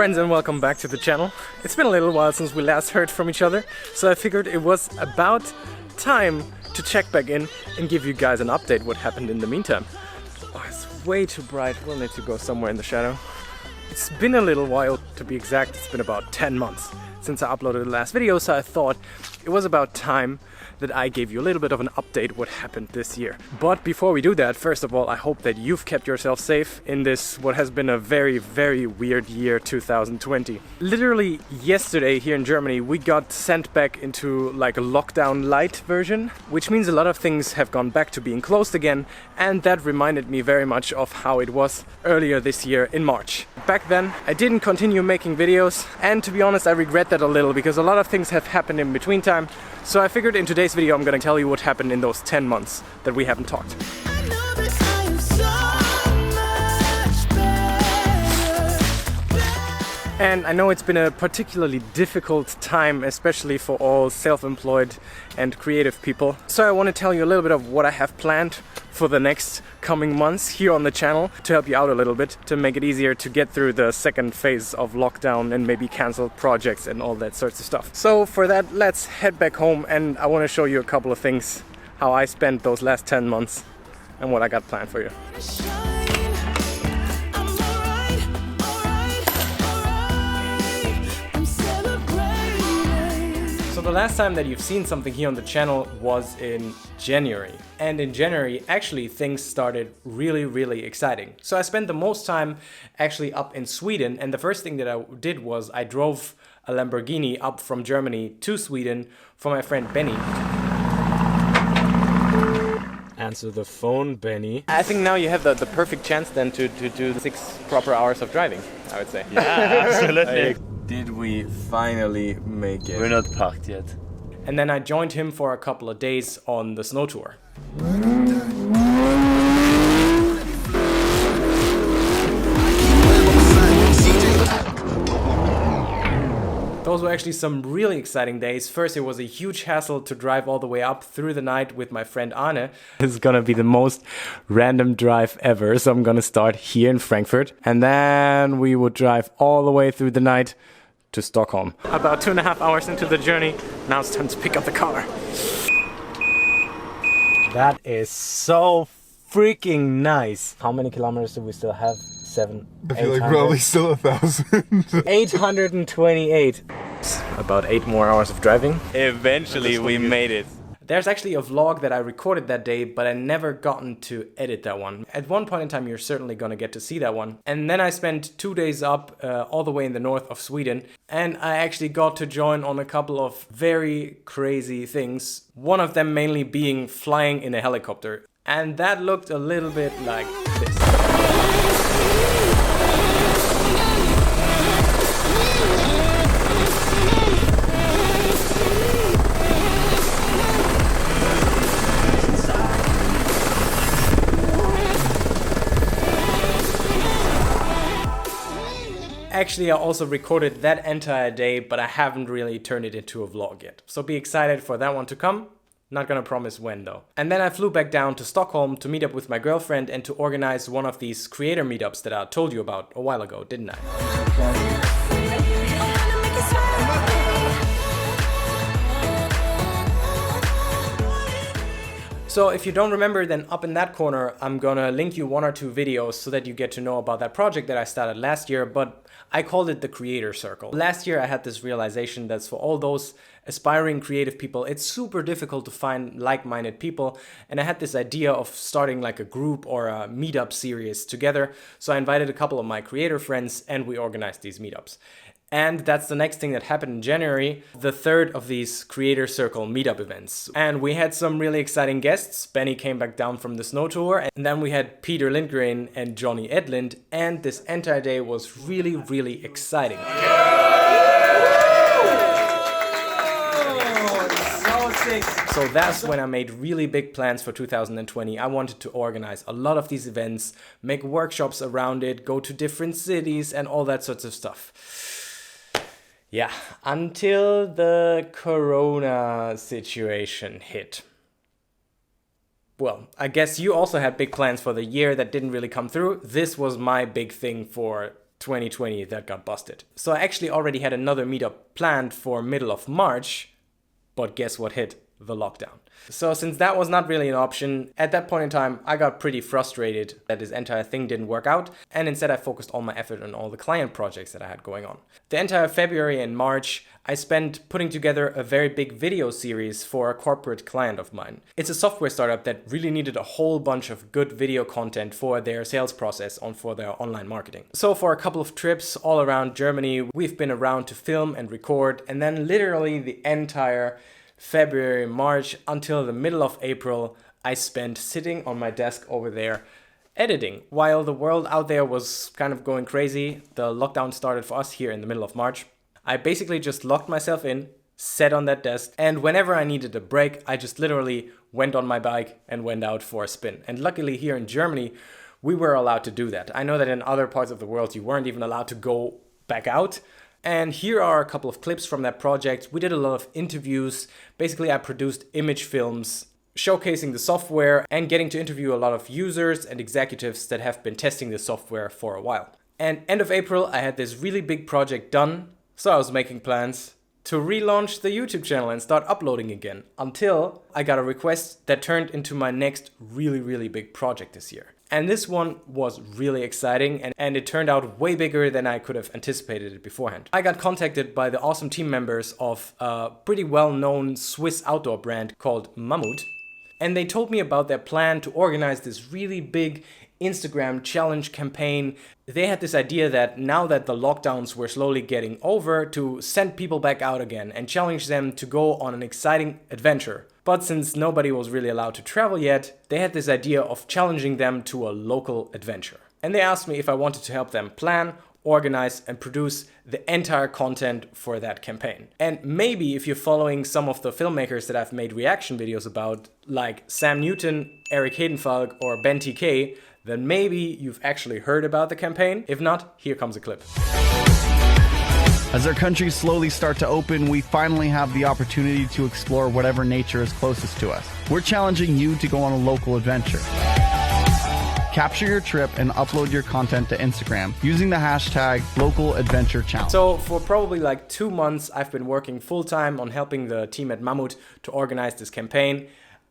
friends, and welcome back to the channel. It's been a little while since we last heard from each other, so I figured it was about time to check back in and give you guys an update what happened in the meantime. Oh, it's way too bright. We'll need to go somewhere in the shadow. It's been a little while, to be exact. It's been about 10 months since I uploaded the last video, so I thought it was about time that I gave you a little bit of an update what happened this year. But before we do that, first of all, I hope that you've kept yourself safe in this what has been a very, very weird year 2020. Literally yesterday here in Germany we got sent back into like a lockdown light version, which means a lot of things have gone back to being closed again, and that reminded me very much of how it was earlier this year in March. Back then I didn't continue making videos, and to be honest I regret that a little because a lot of things have happened in between time. So I figured in today's video I'm gonna tell you what happened in those 10 months that we haven't talked. And I know it's been a particularly difficult time, especially for all self-employed and creative people. So I want to tell you a little bit of what I have planned for the next coming months here on the channel to help you out a little bit, to make it easier to get through the second phase of lockdown and maybe canceled projects and all that sorts of stuff. So for that, let's head back home, and I want to show you a couple of things, how I spent those last 10 months and what I got planned for you. So the last time that you've seen something here on the channel was in January. And in January, actually, things started really exciting. So I spent the most time actually up in Sweden, and the first thing that I did was I drove a Lamborghini up from Germany to Sweden for my friend Benni. Answer the phone, Benni. I think now you have the perfect chance then to do 6 proper hours of driving, I would say. Yeah, absolutely. Did we finally make it? We're not parked yet. And then I joined him for a couple of days on the SnowTour. Those were actually some really exciting days. First, it was a huge hassle to drive all the way up through the night with my friend Arne. This is gonna be the most random drive ever, so I'm gonna start here in Frankfurt. And then we would drive all the way through the night to Stockholm. About 2.5 hours into the journey, now it's time to pick up the car. That is so freaking nice. How many kilometers do we still have? 7, I feel like probably still 1,000. 828. About 8 more hours of driving. Eventually we made it. There's actually a vlog that I recorded that day, but I never gotten to edit that one. At one point in time, you're certainly gonna get to see that one. And then I spent 2 days up all the way in the north of Sweden, and I actually got to join on a couple of very crazy things. One of them mainly being flying in a helicopter. And that looked a little bit like this. Actually, I also recorded that entire day, but I haven't really turned it into a vlog yet. So be excited for that one to come. Not gonna promise when though. And then I flew back down to Stockholm to meet up with my girlfriend and to organize one of these creator meetups that I told you about a while ago, didn't I? So if you don't remember, then up in that corner, I'm gonna link you 1 or 2 videos so that you get to know about that project that I started last year, but I called it the Creator Circle. Last year I had this realization that for all those aspiring creative people, it's super difficult to find like-minded people, and I had this idea of starting like a group or a meetup series together. So I invited a couple of my creator friends and we organized these meetups. And that's the next thing that happened in January, the 3rd of these Creator Circle meetup events. And we had some really exciting guests. Benni came back down from the SnowTour, and then we had Peter Lindgren and Johnny Edlund, and this entire day was really exciting. So that's when I made really big plans for 2020. I wanted to organize a lot of these events, make workshops around it, go to different cities and all that sorts of stuff. Yeah, until the corona situation hit. Well, I guess you also had big plans for the year that didn't really come through. This was my big thing for 2020 that got busted. So I actually already had another meetup planned for middle of March, but guess what hit? The lockdown. So since that was not really an option, at that point in time, I got pretty frustrated that this entire thing didn't work out, and instead I focused all my effort on all the client projects that I had going on. The entire February and March, I spent putting together a very big video series for a corporate client of mine. It's a software startup that really needed a whole bunch of good video content for their sales process and for their online marketing. So for a couple of trips all around Germany, we've been around to film and record, and then literally the entire February, March until the middle of April, I spent sitting on my desk over there editing. While the world out there was kind of going crazy, the lockdown started for us here in the middle of March. I basically just locked myself in, sat on that desk, and whenever I needed a break, I just literally went on my bike and went out for a spin. And luckily here in Germany, we were allowed to do that. I know that in other parts of the world, you weren't even allowed to go back out. And here are a couple of clips from that project. We did a lot of interviews. Basically, I produced image films showcasing the software and getting to interview a lot of users and executives that have been testing the software for a while. And end of April, I had this really big project done. So I was making plans to relaunch the YouTube channel and start uploading again until I got a request that turned into my next really big project this year. And this one was really exciting and it turned out way bigger than I could have anticipated it beforehand. I got contacted by the awesome team members of a pretty well-known Swiss outdoor brand called Mammut. And they told me about their plan to organize this really big Instagram challenge campaign. They had this idea that now that the lockdowns were slowly getting over, to send people back out again and challenge them to go on an exciting adventure. But since nobody was really allowed to travel yet, they had this idea of challenging them to a local adventure. And they asked me if I wanted to help them plan, organize, and produce the entire content for that campaign. And maybe if you're following some of the filmmakers that I've made reaction videos about, like Sam Newton, Eric Hedenfalk, or Ben TK, then maybe you've actually heard about the campaign. If not, here comes a clip. As our countries slowly start to open, we finally have the opportunity to explore whatever nature is closest to us. We're challenging you to go on a local adventure. Capture your trip and upload your content to Instagram using the hashtag #LocalAdventureChallenge. So for probably like 2 months, I've been working full time on helping the team at Mammut to organize this campaign.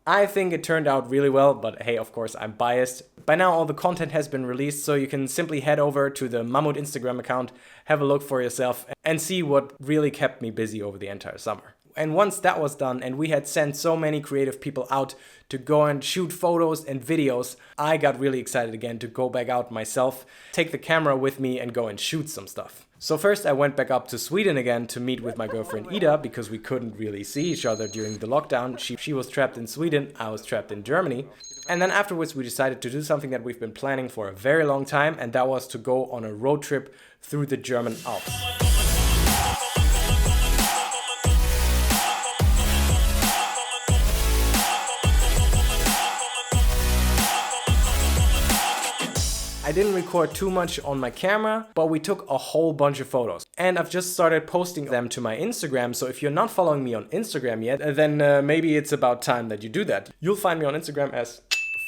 I think it turned out really well, but hey, of course, I'm biased. By now, all the content has been released, so you can simply head over to the Mammut Instagram account, have a look for yourself, and see what really kept me busy over the entire summer. And once that was done, and we had sent so many creative people out to go and shoot photos and videos, I got really excited again to go back out myself, take the camera with me, and go and shoot some stuff. So first I went back up to Sweden again to meet with my girlfriend Ida, because we couldn't really see each other during the lockdown. She was trapped in Sweden, I was trapped in Germany. And then afterwards we decided to do something that we've been planning for a very long time, and that was to go on a road trip through the German Alps. I didn't record too much on my camera, but we took a whole bunch of photos. And I've just started posting them to my Instagram, so if you're not following me on Instagram yet, then maybe it's about time that you do that. You'll find me on Instagram as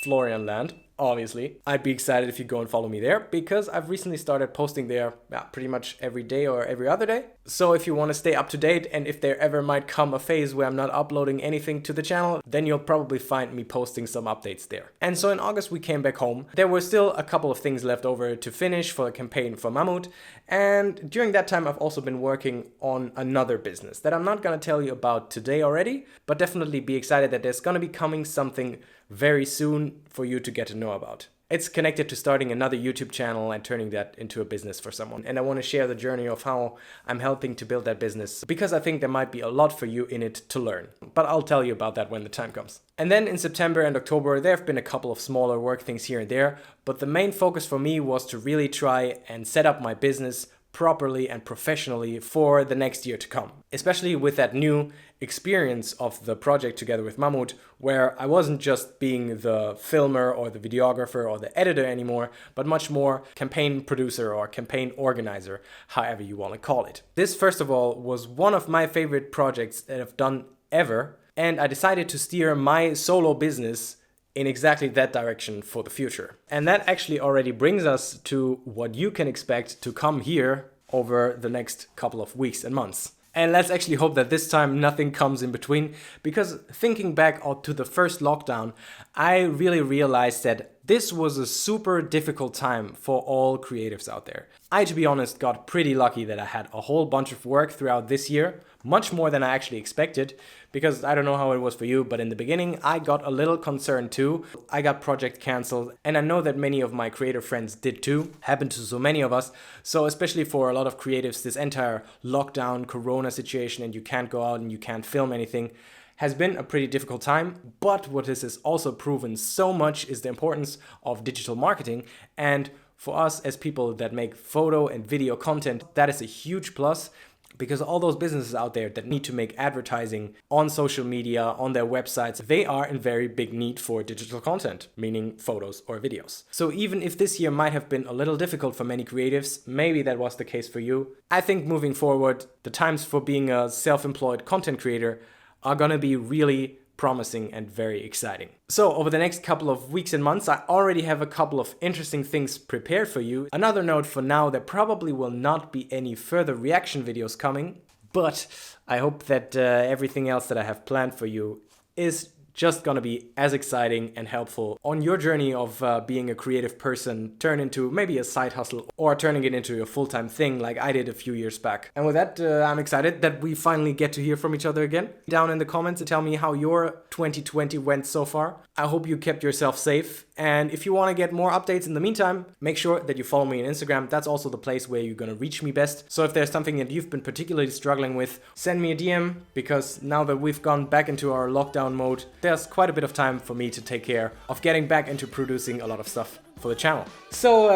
Florian Land, obviously. I'd be excited if you go and follow me there, because I've recently started posting there pretty much every day or every other day. So if you want to stay up to date, and if there ever might come a phase where I'm not uploading anything to the channel, then you'll probably find me posting some updates there. And so in August we came back home. There were still a couple of things left over to finish for the campaign for Mammut, and during that time I've also been working on another business that I'm not going to tell you about today already, but definitely be excited that there's going to be coming something very soon for you to get to know about. It's connected to starting another YouTube channel and turning that into a business for someone. And I want to share the journey of how I'm helping to build that business, because I think there might be a lot for you in it to learn. But I'll tell you about that when the time comes. And then in September and October, there have been a couple of smaller work things here and there. But the main focus for me was to really try and set up my business properly and professionally for the next year to come. Especially with that new experience of the project together with Mammut, where I wasn't just being the filmer or the videographer or the editor anymore, but much more campaign producer or campaign organizer, however you want to call it. This, first of all, was one of my favorite projects that I've done ever, and I decided to steer my solo business in exactly that direction for the future. And that actually already brings us to what you can expect to come here over the next couple of weeks and months. And let's actually hope that this time nothing comes in between, because thinking back to the first lockdown, I really realized that this was a super difficult time for all creatives out there. I, to be honest, got pretty lucky that I had a whole bunch of work throughout this year, much more than I actually expected, because I don't know how it was for you, but in the beginning I got a little concerned too. I got project cancelled, and I know that many of my creator friends did too. Happened to so many of us. So especially for a lot of creatives, this entire lockdown, corona situation, and you can't go out and you can't film anything, has been a pretty difficult time. But what this has also proven so much is the importance of digital marketing. And for us as people that make photo and video content, that is a huge plus, because all those businesses out there that need to make advertising on social media, on their websites, they are in very big need for digital content, meaning photos or videos. So even if this year might have been a little difficult for many creatives, maybe that was the case for you, I think moving forward, the times for being a self-employed content creator are gonna be really promising and very exciting. So over the next couple of weeks and months, I already have a couple of interesting things prepared for you. Another note for now, there probably will not be any further reaction videos coming, but I hope that everything else that I have planned for you is just gonna be as exciting and helpful on your journey of being a creative person, turn into maybe a side hustle or turning it into a full-time thing like I did a few years back. And with that, I'm excited that we finally get to hear from each other again. Down in the comments, tell me how your 2020 went so far. I hope you kept yourself safe. And if you want to get more updates in the meantime, make sure that you follow me on Instagram. That's also the place where you're going to reach me best. So if there's something that you've been particularly struggling with, send me a DM, because now that we've gone back into our lockdown mode, there's quite a bit of time for me to take care of getting back into producing a lot of stuff for the channel. So,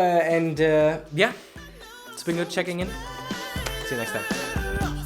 yeah, it's been good checking in. See you next time.